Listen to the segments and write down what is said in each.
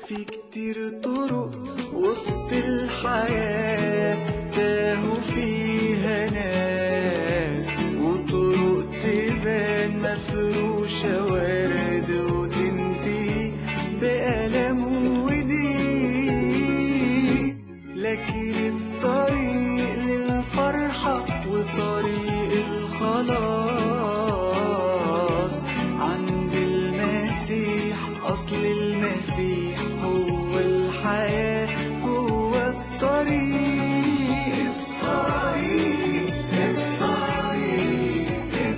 في كتير طرق وسط الحياة تاهوا فيها ناس، وطرق تبان مفروشة ورد وتنتهي بألم وضيق، لكن الطريق للفرحة وطريق الخلاص عند المسيح. أصل المسيح هو الحياة، هو الطريق. الطريق الطريق الطريق الطريق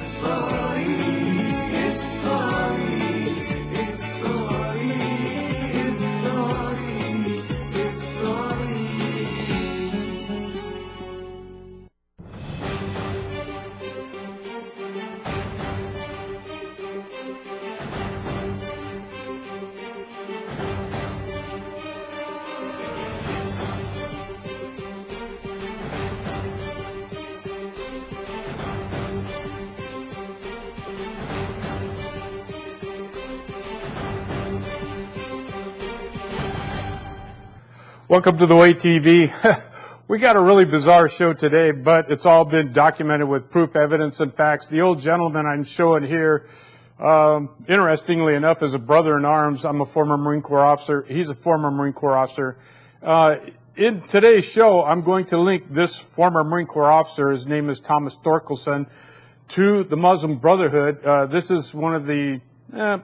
Welcome to The Way TV. We got a really bizarre show today, but it's all been documented with proof, evidence, and facts. The old gentleman I'm showing here, interestingly enough, is a brother in arms. I'm a former Marine Corps officer. He's a former Marine Corps officer. In today's show, I'm going to link this former Marine Corps officer, his name is Thomas Thorkelson, to the Muslim Brotherhood. This is one of the,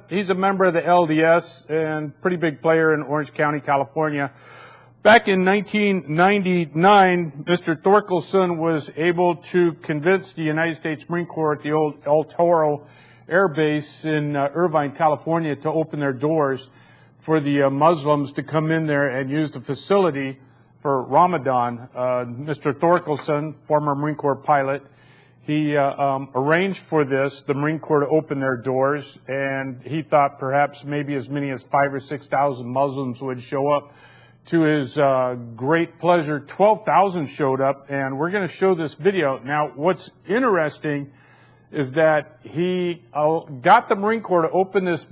he's a member of the LDS and pretty big player in Orange County, California. Back in 1999, Mr. Thorkelson was able to convince the United States Marine Corps at the old El Toro Air Base in Irvine, California, to open their doors for the Muslims to come in there and use the facility for Ramadan. Mr. Thorkelson, former Marine Corps pilot, he arranged for this, the Marine Corps, to open their doors, and he thought perhaps maybe as many as 5,000 or 6,000 Muslims would show up. To his great pleasure, 12,000 showed up, and we're going to show this video. Now, what's interesting is that he got the Marine Corps to open this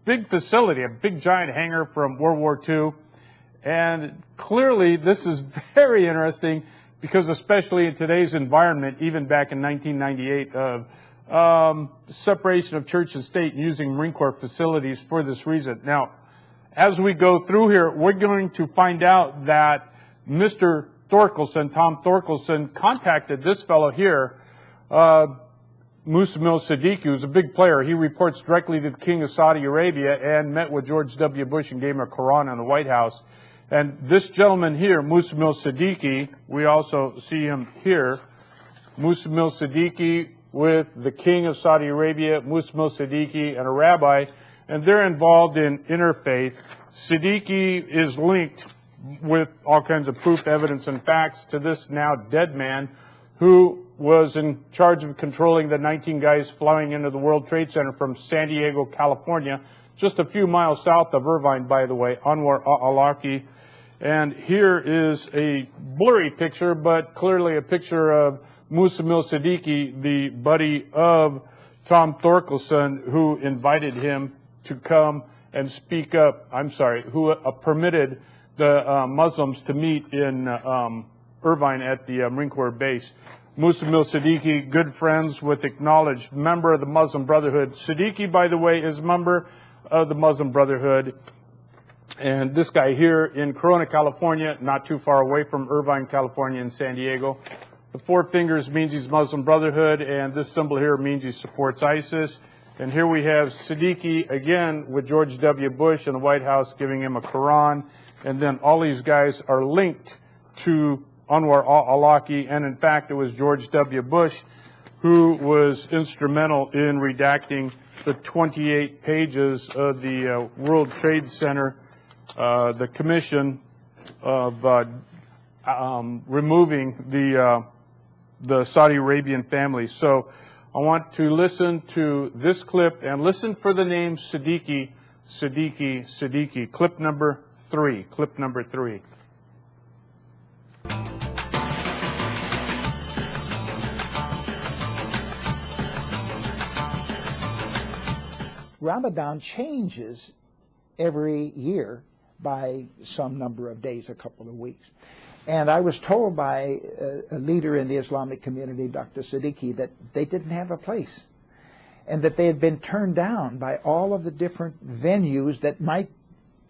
big facility, a big giant hangar from World War II, and clearly this is very interesting because especially in today's environment, even back in 1998, of separation of church and state and using Marine Corps facilities for this reason. Now, as we go through here, we're going to find out that Mr. Thorkelson, Tom Thorkelson, contacted this fellow here, Musamil Siddiqui, who's a big player. He reports directly to the King of Saudi Arabia and met with George W. Bush and gave him a Quran in the White House. And this gentleman here, Musamil Siddiqui, we also see him here, Musamil Siddiqui with the King of Saudi Arabia, Musamil Siddiqui, and a rabbi. And they're involved in interfaith. Siddiqui is linked with all kinds of proof, evidence, and facts to this now dead man who was in charge of controlling the 19 guys flying into the World Trade Center from San Diego, California, just a few miles south of Irvine, by the way, Anwar al-Awlaki. And here is a blurry picture, but clearly a picture of Musamil Siddiqui, the buddy of Tom Thorkelson, who invited him to come and speak up, who permitted the Muslims to meet in Irvine at the Marine Corps base. Musamil Siddiqui, good friends with acknowledged member of the Muslim Brotherhood. Siddiqui, by the way, is a member of the Muslim Brotherhood. And this guy here in Corona, California, not too far away from Irvine, California, and San Diego. The 4 fingers means he's Muslim Brotherhood, and this symbol here means he supports ISIS. And here we have Siddiqui, again, with George W. Bush in the White House giving him a Quran. And then all these guys are linked to Anwar al-Awlaki. And in fact, it was George W. Bush who was instrumental in redacting the 28 pages of the World Trade Center, the commission of removing the Saudi Arabian family. So I want to listen to this clip and listen for the name Siddiqui, Siddiqui, Siddiqui. Clip number 3. Clip number 3. Ramadan changes every year by some number of days, a couple of weeks. And I was told by a leader in the Islamic community, Dr. Siddiqui, that they didn't have a place and that they had been turned down by all of the different venues that might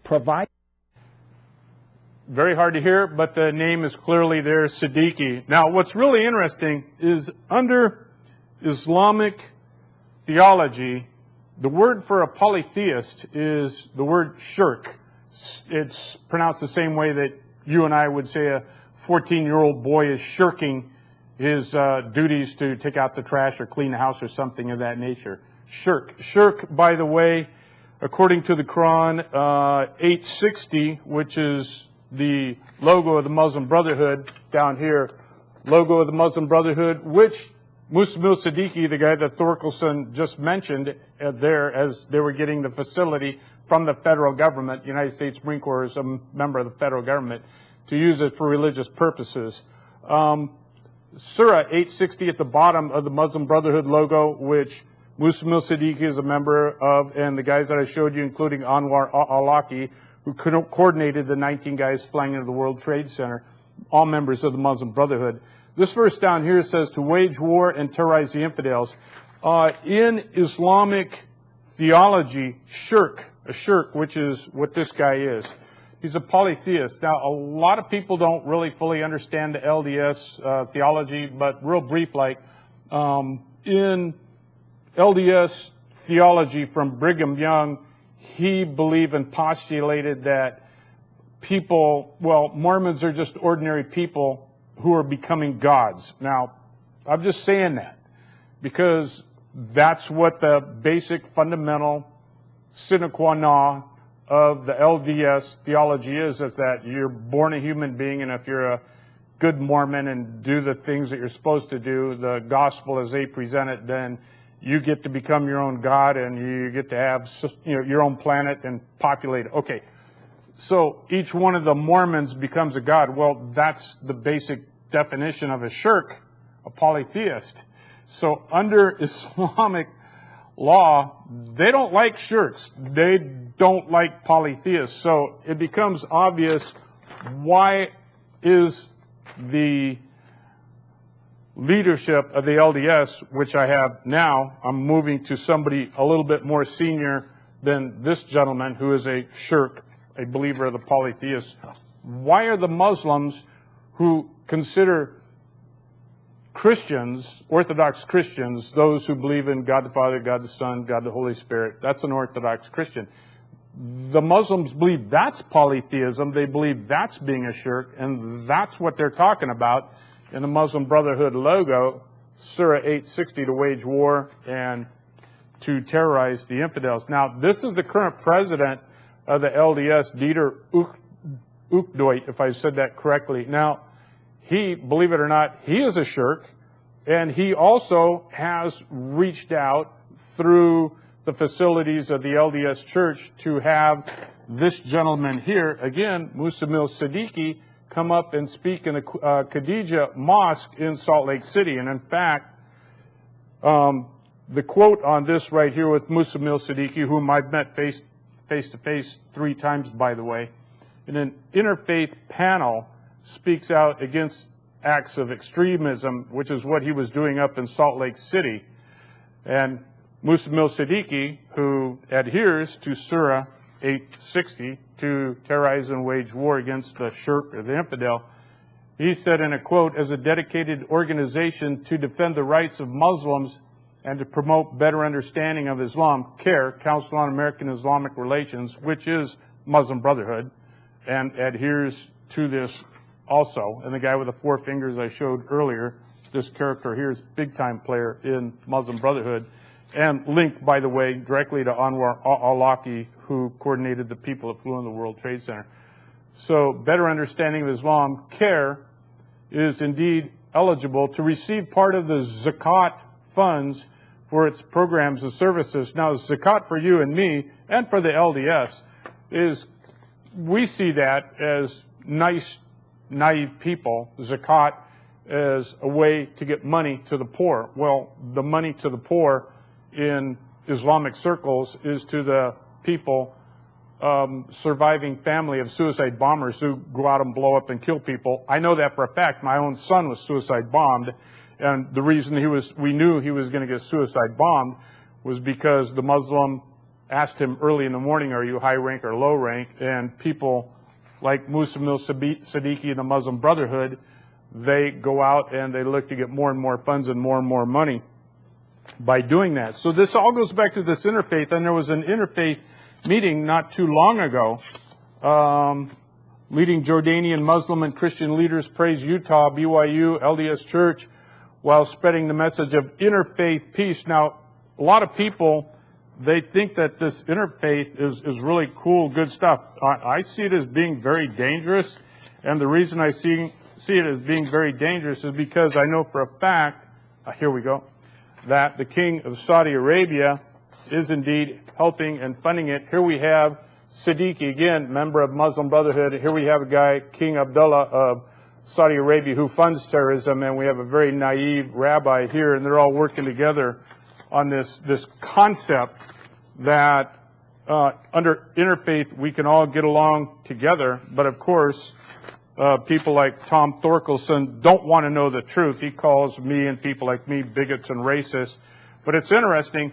provide. Very hard to hear, but the name is clearly there, Siddiqui. Now, what's really interesting is under Islamic theology, the word for a polytheist is the word shirk. It's pronounced the same way that you and I would say a 14-year-old boy is shirking his duties to take out the trash or clean the house or something of that nature. Shirk. Shirk, by the way, according to the Quran, 860, which is the logo of the Muslim Brotherhood down here, logo of the Muslim Brotherhood, which Muslim Siddiqui, the guy that Thorkelson just mentioned there as they were getting the facility from the federal government, United States Marine Corps is a member of the federal government, to use it for religious purposes. Surah 860 at the bottom of the Muslim Brotherhood logo, which Muslim Siddiqui is a member of, and the guys that I showed you, including Anwar al-Awlaki, who coordinated the 19 guys flying into the World Trade Center, all members of the Muslim Brotherhood. This verse down here says to wage war and terrorize the infidels. In Islamic theology, a shirk, which is what this guy is, he's a polytheist. Now, a lot of people don't really fully understand the LDS theology, but real brief, like in LDS theology from Brigham Young, he believed and postulated that people, well, Mormons are just ordinary people who are becoming gods. Now, I'm just saying that because that's what the basic fundamental sine qua non of the LDS theology is that you're born a human being, and if you're a good Mormon and do the things that you're supposed to do, the gospel as they present it, then you get to become your own God and you get to have, you know, your own planet and populate it. Okay, so each one of the Mormons becomes a god. Well, that's the basic definition of a shirk, a polytheist. So under Islamic law, they don't like shirks. They don't like polytheists. So it becomes obvious, why is the leadership of the LDS, which I have now, I'm moving to somebody a little bit more senior than this gentleman who is a shirk, a believer of the polytheists. Why are the Muslims who consider Christians, Orthodox Christians, those who believe in God the Father, God the Son, God the Holy Spirit, that's an Orthodox Christian. The Muslims believe that's polytheism. They believe that's being a shirk, and that's what they're talking about in the Muslim Brotherhood logo, Surah 860, to wage war and to terrorize the infidels. Now, this is the current president of the LDS, Dieter Uchtdeuth, if I said that correctly. Now, he, believe it or not, he is a shirk, and he also has reached out through the facilities of the LDS Church to have this gentleman here, again, Muslim Siddiqui, come up and speak in the Khadijah Mosque in Salt Lake City. And in fact, the quote on this right here with Muslim Siddiqui, whom I've met face to face 3 times, by the way, in an interfaith panel, speaks out against acts of extremism, which is what he was doing up in Salt Lake City. And Muslim Siddiqui, who adheres to Surah 860 to terrorize and wage war against the shirk or the infidel, he said in a quote, as a dedicated organization to defend the rights of Muslims and to promote better understanding of Islam, CARE, Council on American Islamic Relations, which is Muslim Brotherhood, and adheres to this also. And the guy with the 4 fingers I showed earlier, this character here is a big-time player in Muslim Brotherhood, and linked, by the way, directly to Anwar al-Awlaki, who coordinated the people that flew in the World Trade Center. So, better understanding of Islam, CARE is indeed eligible to receive part of the zakat funds for its programs and services. Now, zakat for you and me, and for the LDS, is, we see that as nice, naive people, zakat as a way to get money to the poor. Well, the money to the poor in Islamic circles is to the people surviving family of suicide bombers who go out and blow up and kill people. I know that for a fact. My own son was suicide bombed, and the reason we knew he was going to get suicide bombed was because the Muslim asked him early in the morning, are you high rank or low rank? And people like Mohammed Siddiqui and the Muslim Brotherhood, they go out and they look to get more and more funds and more money by doing that. So this all goes back to this interfaith, and there was an interfaith meeting not too long ago. Leading Jordanian Muslim and Christian leaders praise Utah, BYU, LDS Church, while spreading the message of interfaith peace. Now, a lot of people, they think that this interfaith is really cool, good stuff. I see it as being very dangerous, and the reason I see it as being very dangerous is because I know for a fact, here we go, that the King of Saudi Arabia is indeed helping and funding it. Here we have Siddiqui, again, member of Muslim Brotherhood. Here we have a guy, King Abdullah of Saudi Arabia, who funds terrorism, and we have a very naive rabbi here, and they're all working together on this concept that under interfaith we can all get along together. But of course, people like Tom Thorkelson don't want to know the truth. He calls me and people like me bigots and racists. But it's interesting.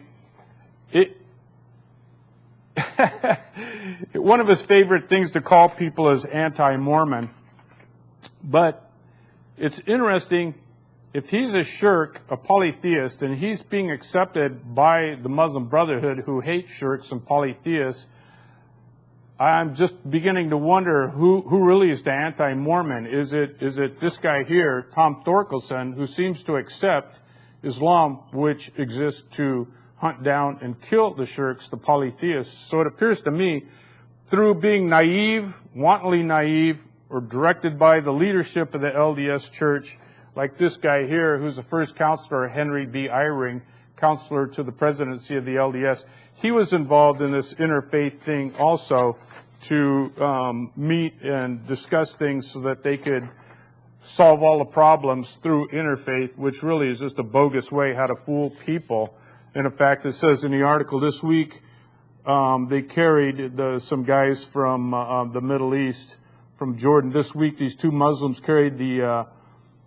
One of his favorite things to call people is anti-Mormon. But it's interesting, if he's a shirk, a polytheist, and he's being accepted by the Muslim Brotherhood who hate shirks and polytheists, I'm just beginning to wonder who really is the anti-Mormon. Is it this guy here, Tom Thorkelson, who seems to accept Islam, which exists to hunt down and kill the shirks, the polytheists? So it appears to me, through being naive, wantonly naive, or directed by the leadership of the LDS Church, like this guy here, who's the first counselor, Henry B. Eyring, counselor to the presidency of the LDS. He was involved in this interfaith thing also to meet and discuss things so that they could solve all the problems through interfaith, which really is just a bogus way how to fool people. And in fact, it says in the article this week, they carried some guys from the Middle East, from Jordan. This week, these two Muslims carried the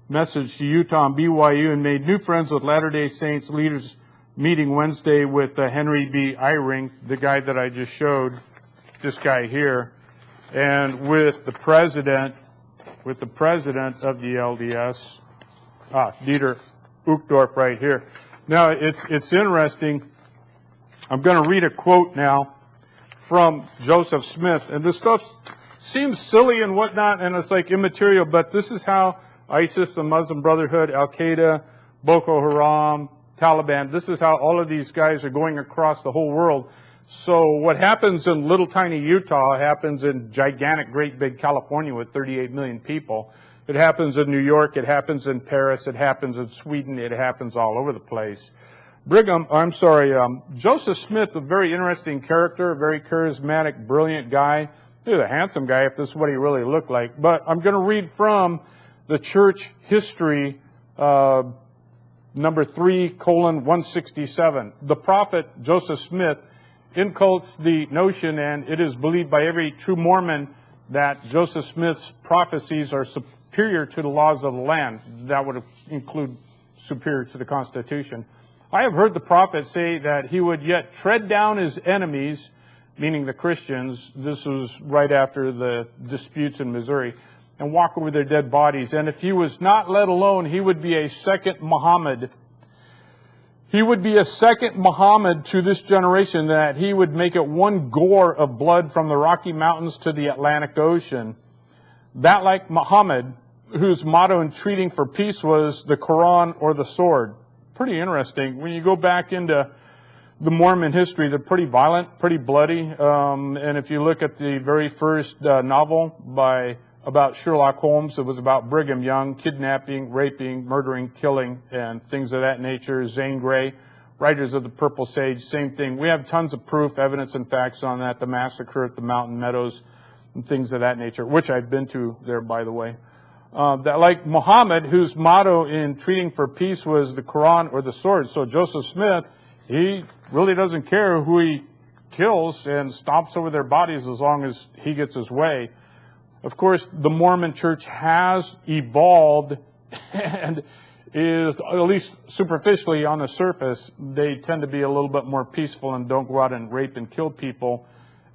message to Utah and BYU and made new friends with Latter-day Saints leaders meeting Wednesday with Henry B. Eyring, the guy that I just showed, this guy here, and with the president of the LDS, Dieter Uchtdorf right here. Now, it's interesting. I'm going to read a quote now from Joseph Smith, and this stuff seems silly and whatnot, and it's like immaterial, but this is how ISIS, the Muslim Brotherhood, Al-Qaeda, Boko Haram, Taliban, this is how all of these guys are going across the whole world. So what happens in little tiny Utah happens in gigantic, great big California with 38 million people. It happens in New York, it happens in Paris, it happens in Sweden, it happens all over the place. Joseph Smith, a very interesting character, a very charismatic, brilliant guy. He was a handsome guy if this is what he really looked like. But I'm going to read from the church history, number 3:167. The prophet Joseph Smith inculcates the notion, and it is believed by every true Mormon, that Joseph Smith's prophecies are superior to the laws of the land. That would include superior to the Constitution. I have heard the prophet say that he would yet tread down his enemies, meaning the Christians. This was right after the disputes in Missouri, and walk over their dead bodies. And if he was not let alone, he would be a second Muhammad. He would be a second Muhammad to this generation, that he would make it one gore of blood from the Rocky Mountains to the Atlantic Ocean. That, like Muhammad, whose motto in treating for peace was the Quran or the sword. Pretty interesting. When you go back into the Mormon history, they're pretty violent, pretty bloody. And if you look at the very first novel about Sherlock Holmes, it was about Brigham Young, kidnapping, raping, murdering, killing, and things of that nature. Zane Grey, Writers of the Purple Sage, same thing. We have tons of proof, evidence, and facts on that. The massacre at the Mountain Meadows and things of that nature, which I've been to there, by the way. That, like Muhammad, whose motto in treating for peace was the Quran or the sword. So Joseph Smith, he really doesn't care who he kills and stomps over their bodies as long as he gets his way. Of course, the Mormon church has evolved and is, at least superficially on the surface, they tend to be a little bit more peaceful and don't go out and rape and kill people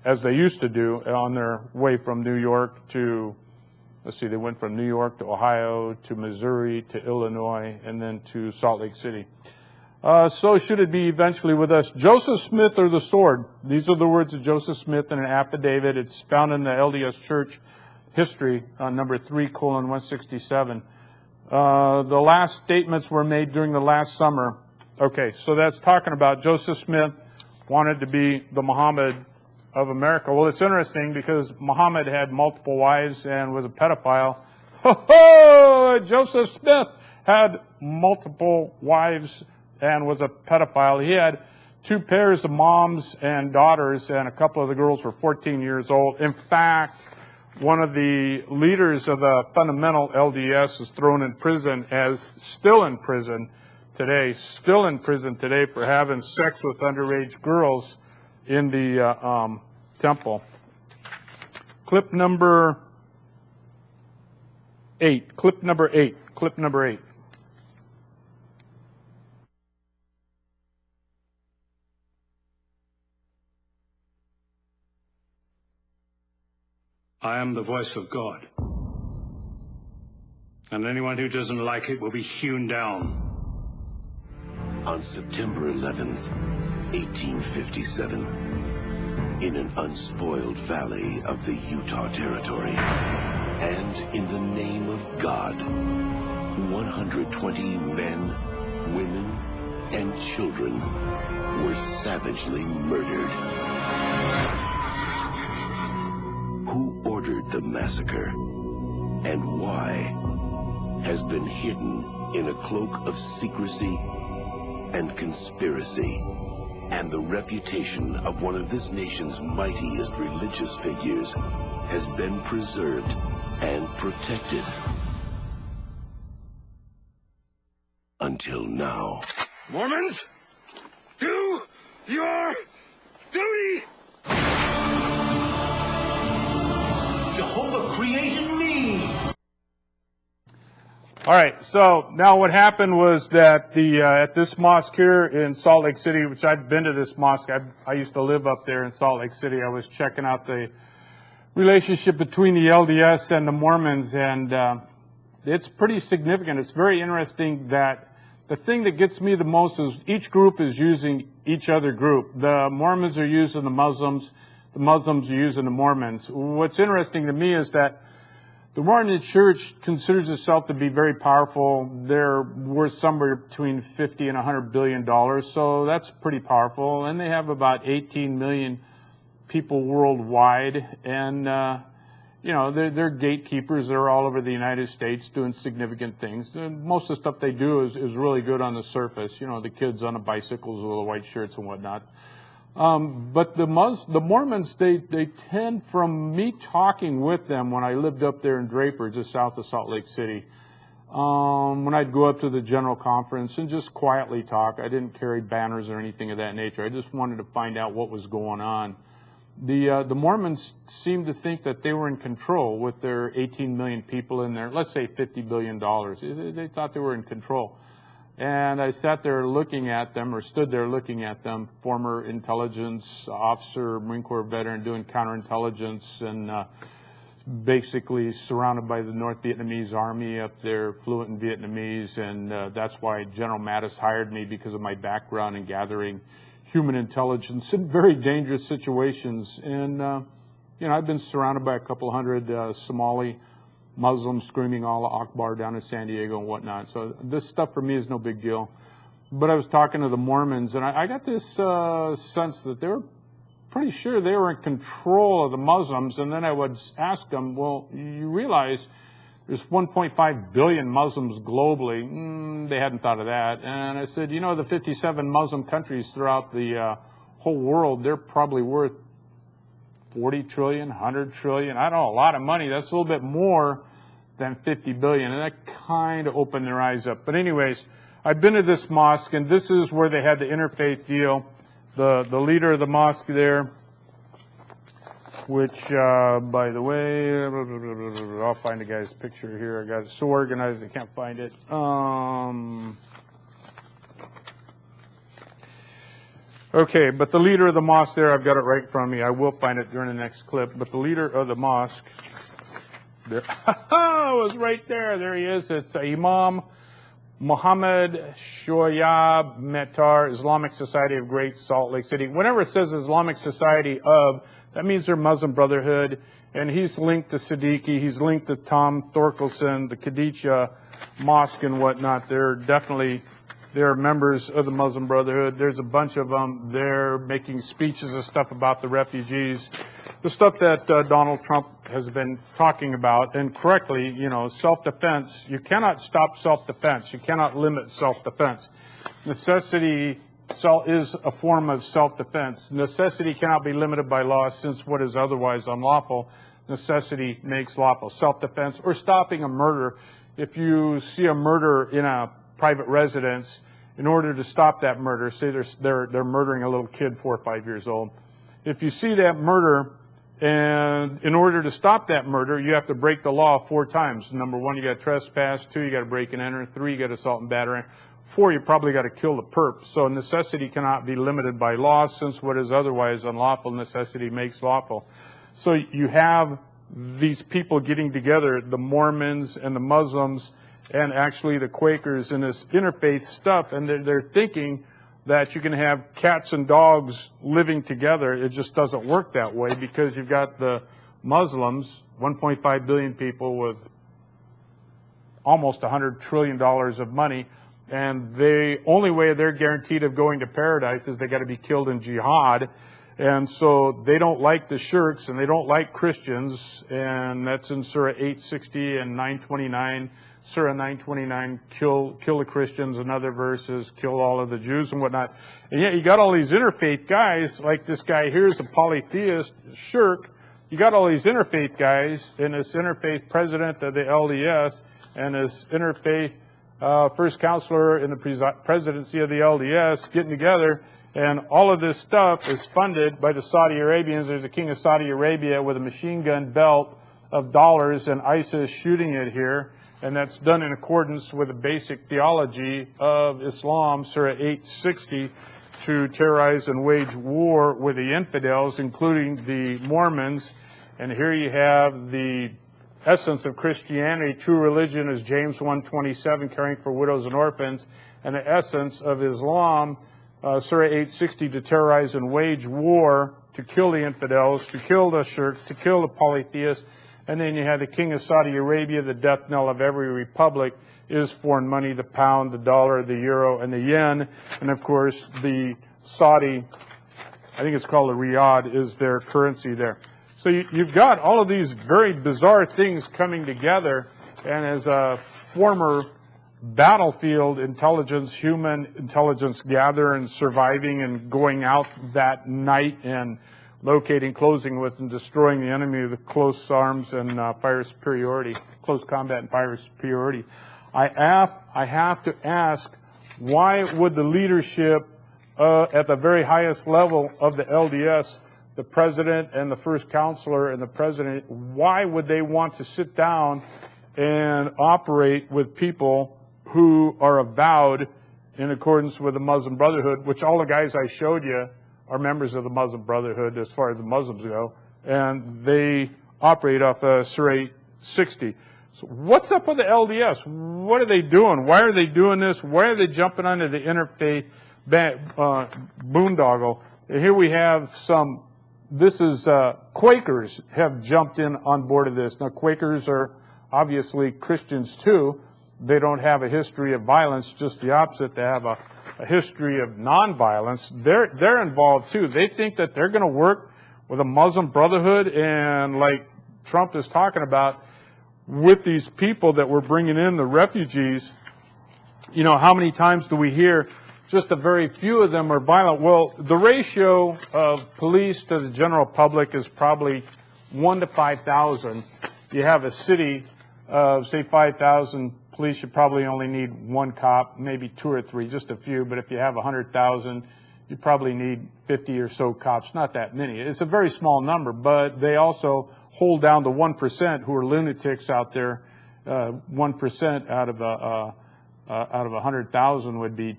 as they used to do on their way from New York to, let's see, they went from New York to Ohio to Missouri to Illinois and then to Salt Lake City. So should it be eventually with us. Joseph Smith or the sword. These are the words of Joseph Smith in an affidavit. It's found in the LDS Church history, number 3:167. The last statements were made during the last summer. Okay, so that's talking about Joseph Smith wanted to be the Muhammad of America. Well, it's interesting because Muhammad had multiple wives and was a pedophile. Ho-ho! Joseph Smith had multiple wives and was a pedophile. He had 2 pairs of moms and daughters, and a couple of the girls were 14 years old. In fact, one of the leaders of the fundamental LDS is thrown in prison, still in prison today for having sex with underage girls in the temple. Clip number 8. I am the voice of God. And anyone who doesn't like it will be hewn down. On September 11th, 1857, in an unspoiled valley of the Utah Territory, and in the name of God, 120 men, women, and children were savagely murdered. Who ordered the massacre and why has been hidden in a cloak of secrecy and conspiracy, and the reputation of one of this nation's mightiest religious figures has been preserved and protected until now. Mormons, do your duty! Jehovah created me. All right, so now what happened was that at this mosque here in Salt Lake City, which I've been to this mosque, I used to live up there in Salt Lake City. I was checking out the relationship between the LDS and the Mormons, and it's pretty significant. It's very interesting that the thing that gets me the most is each group is using each other group. The Mormons are using the Muslims are using the Mormons. What's interesting to me is that the Mormon Church considers itself to be very powerful. They're worth somewhere between $50 and $100 billion, so that's pretty powerful. And they have about 18 million people worldwide, and they're gatekeepers. They're all over the United States doing significant things. And most of the stuff they do is really good on the surface. The kids on the bicycles with the white shirts and whatnot. But the Mormons, they tend, from me talking with them when I lived up there in Draper, just south of Salt Lake City, when I'd go up to the general conference and just quietly talk. I didn't carry banners or anything of that nature. I just wanted to find out what was going on. The Mormons seemed to think that they were in control with their 18 million people in there, let's say $50 billion. They thought they were in control. And I sat there looking at them, or stood there looking at them, former intelligence officer, Marine Corps veteran, doing counterintelligence, and basically surrounded by the North Vietnamese Army up there, fluent in Vietnamese, and that's why General Mattis hired me, because of my background in gathering human intelligence in very dangerous situations. And, I've been surrounded by a couple hundred Somali Muslims screaming Allah Akbar down in San Diego and whatnot. So this stuff for me is no big deal. But I was talking to the Mormons, and I got this sense that they were pretty sure they were in control of the Muslims. And then I would ask them, well, you realize there's 1.5 billion Muslims globally. They hadn't thought of that. And I said, the 57 Muslim countries throughout the whole world, they're probably worth 40 trillion, 100 trillion, I don't know, a lot of money. That's a little bit more than 50 billion. And that kind of opened their eyes up. But anyways, I've been to this mosque, and this is where they had the interfaith deal. the leader of the mosque there, which, by the way, I'll find the guy's picture here. I got it so organized I can't find it. Okay, but the leader of the mosque there, I've got it right in front of me. I will find it during the next clip. But the leader of the mosque, there, was right there. There he is. It's Imam Mohammed Shoyab Metar, Islamic Society of Great Salt Lake City. Whenever it says Islamic Society of, that means they're Muslim Brotherhood, and he's linked to Siddiqui, he's linked to Tom Thorkelson, the Khadijah Mosque and whatnot. They're members of the Muslim Brotherhood. There's a bunch of them. They're making speeches and stuff about the refugees, the stuff that Donald Trump has been talking about, and correctly, you know, self-defense. You cannot stop self-defense. You cannot limit self-defense. Necessity is a form of self-defense. Necessity cannot be limited by law, since what is otherwise unlawful, necessity makes lawful. Self-defense or stopping a murder. If you see a murder in a private residence, in order to stop that murder, say they're murdering a little kid 4 or 5 years old. If you see that murder, and in order to stop that murder, you have to break the law 4 times. Number 1, you got to trespass. 2, you got to break and enter. 3, you got to assault and batter. 4, you probably got to kill the perp. So necessity cannot be limited by law, since what is otherwise unlawful, necessity makes lawful. So you have these people getting together, the Mormons and the Muslims, and actually the Quakers in this interfaith stuff, and they're thinking that you can have cats and dogs living together. It just doesn't work that way, because you've got the Muslims, 1.5 billion people with almost $100 trillion of money, and the only way they're guaranteed of going to paradise is they got to be killed in jihad. And so they don't like the shirks, and they don't like Christians, and that's in Surah 860 and 929. Surah 929, kill the Christians. Another verse is kill all of the Jews and whatnot. And yet you got all these interfaith guys, like this guy here is a polytheist, shirk. You got all these interfaith guys, and this interfaith president of the LDS, and this interfaith first counselor in the presidency of the LDS getting together. And all of this stuff is funded by the Saudi Arabians. There's a king of Saudi Arabia with a machine gun belt of dollars, and ISIS shooting it here. And that's done in accordance with the basic theology of Islam, Surah 860, to terrorize and wage war with the infidels, including the Mormons. And here you have the essence of Christianity. True religion is James 1:27, caring for widows and orphans. And the essence of Islam, Surah 860, to terrorize and wage war, to kill the infidels, to kill the shirks, to kill the polytheists. And then you have the king of Saudi Arabia. The death knell of every republic is foreign money, the pound, the dollar, the euro, and the yen. And of course, the Saudi, I think it's called the riyadh, is their currency there. So you've got all of these very bizarre things coming together. And as a former battlefield intelligence, human intelligence gatherer, and surviving and going out that night and locating, closing with, and destroying the enemy with close arms and fire superiority, close combat and fire superiority, I have to ask, why would the leadership at the very highest level of the LDS, the president and the first counselor and the president, why would they want to sit down and operate with people who are avowed in accordance with the Muslim Brotherhood, which all the guys I showed you are members of the Muslim Brotherhood as far as the Muslims go, and they operate off Surah 860. So what's up with the LDS? What are they doing? Why are they doing this? Why are they jumping onto the interfaith boondoggle? And here we have some, this is Quakers have jumped in on board of this. Now, Quakers are obviously Christians too. They don't have a history of violence, just the opposite. They have a history of nonviolence. They're involved too. They think that they're going to work with a Muslim Brotherhood, and like Trump is talking about, with these people that we're bringing in, the refugees. You know, how many times do we hear just a very few of them are violent? Well, the ratio of police to the general public is probably 1 to 5,000. You have a city of, say, 5,000 police, you probably only need 1 cop, maybe 2 or 3, just a few. But if you have 100,000, you probably need 50 or so cops, not that many. It's a very small number, but they also hold down the 1% who are lunatics out there. 1% out of 100,000 would be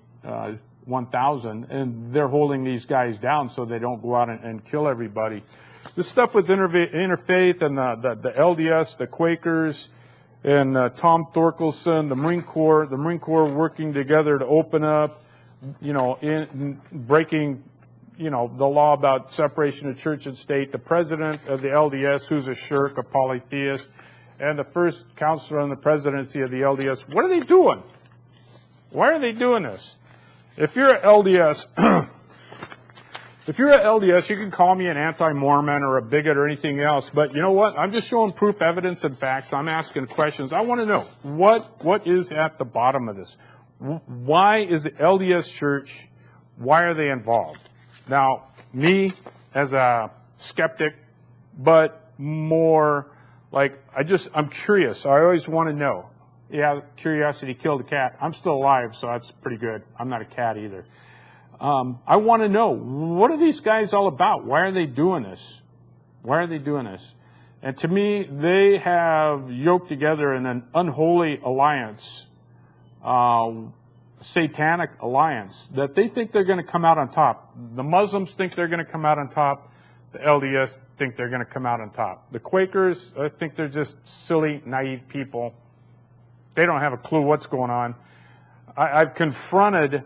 1,000, and they're holding these guys down so they don't go out and kill everybody. This stuff with Interfaith and the LDS, the Quakers, and Tom Thorkelson, the Marine Corps working together to open up, in breaking, the law about separation of church and state, the president of the LDS, who's a shirk, a polytheist, and the first counselor on the presidency of the LDS. What are they doing? Why are they doing this? If you're an LDS, you can call me an anti-Mormon or a bigot or anything else, but you know what? I'm just showing proof, evidence, and facts. I'm asking questions. I want to know, what is at the bottom of this? Why is the LDS Church, why are they involved? Now, me as a skeptic, but more like, I'm curious. I always want to know. Yeah, curiosity killed a cat. I'm still alive, so that's pretty good. I'm not a cat either. I want to know, what are these guys all about? Why are they doing this? Why are they doing this? And to me, they have yoked together in an unholy alliance, satanic alliance, that they think they're going to come out on top. The Muslims think they're going to come out on top. The LDS think they're going to come out on top. The Quakers, I think they're just silly, naive people. They don't have a clue what's going on. I've confronted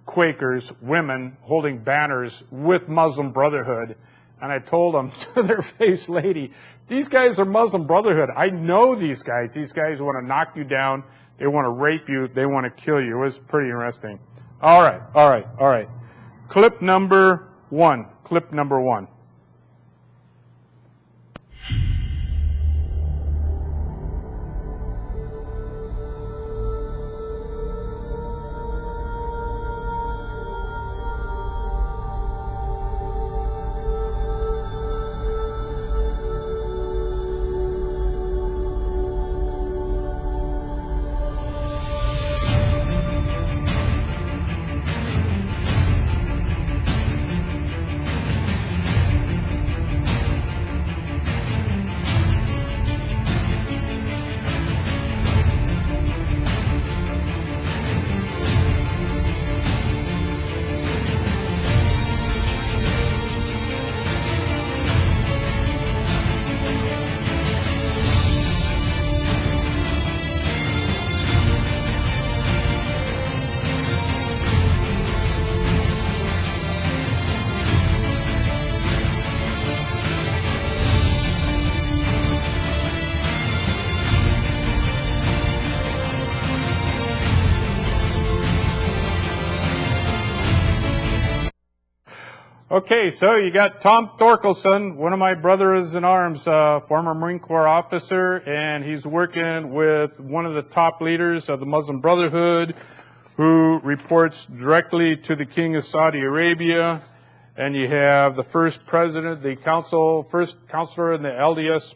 Quakers, women, holding banners with Muslim Brotherhood, and I told them to their face, lady, these guys are Muslim Brotherhood. I know these guys. These guys want to knock you down. They want to rape you. They want to kill you. It was pretty interesting. All right. Clip number one. Okay, so you got Tom Thorkelson, one of my brothers in arms, former Marine Corps officer, and he's working with one of the top leaders of the Muslim Brotherhood, who reports directly to the King of Saudi Arabia. And you have the first president, first counselor in the LDS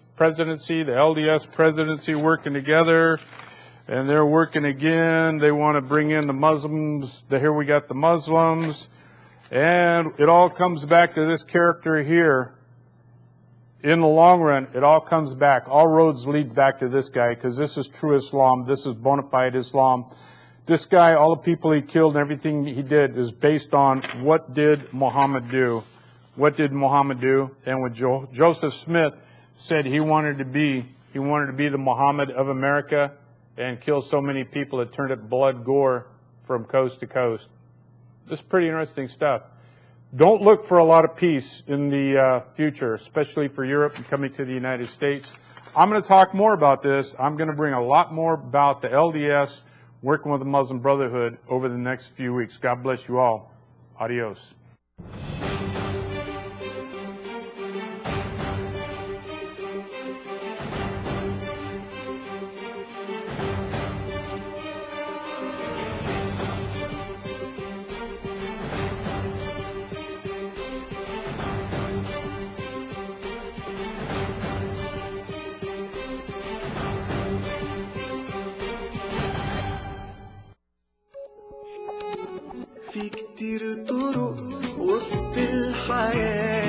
presidency working together. And they're working again. They want to bring in the Muslims. Here we got the Muslims. And it all comes back to this character here. In the long run, it all comes back. All roads lead back to this guy, because this is true Islam. This is bona fide Islam. This guy, all the people he killed and everything he did is based on what did Muhammad do? What did Muhammad do? And when Joseph Smith said he wanted to be the Muhammad of America and kill so many people it turned it blood gore from coast to coast. This is pretty interesting stuff. Don't look for a lot of peace in the future, especially for Europe and coming to the United States. I'm going to talk more about this. I'm going to bring a lot more about the LDS, working with the Muslim Brotherhood over the next few weeks. God bless you all. Adios. في كتير طرق وسط الحياة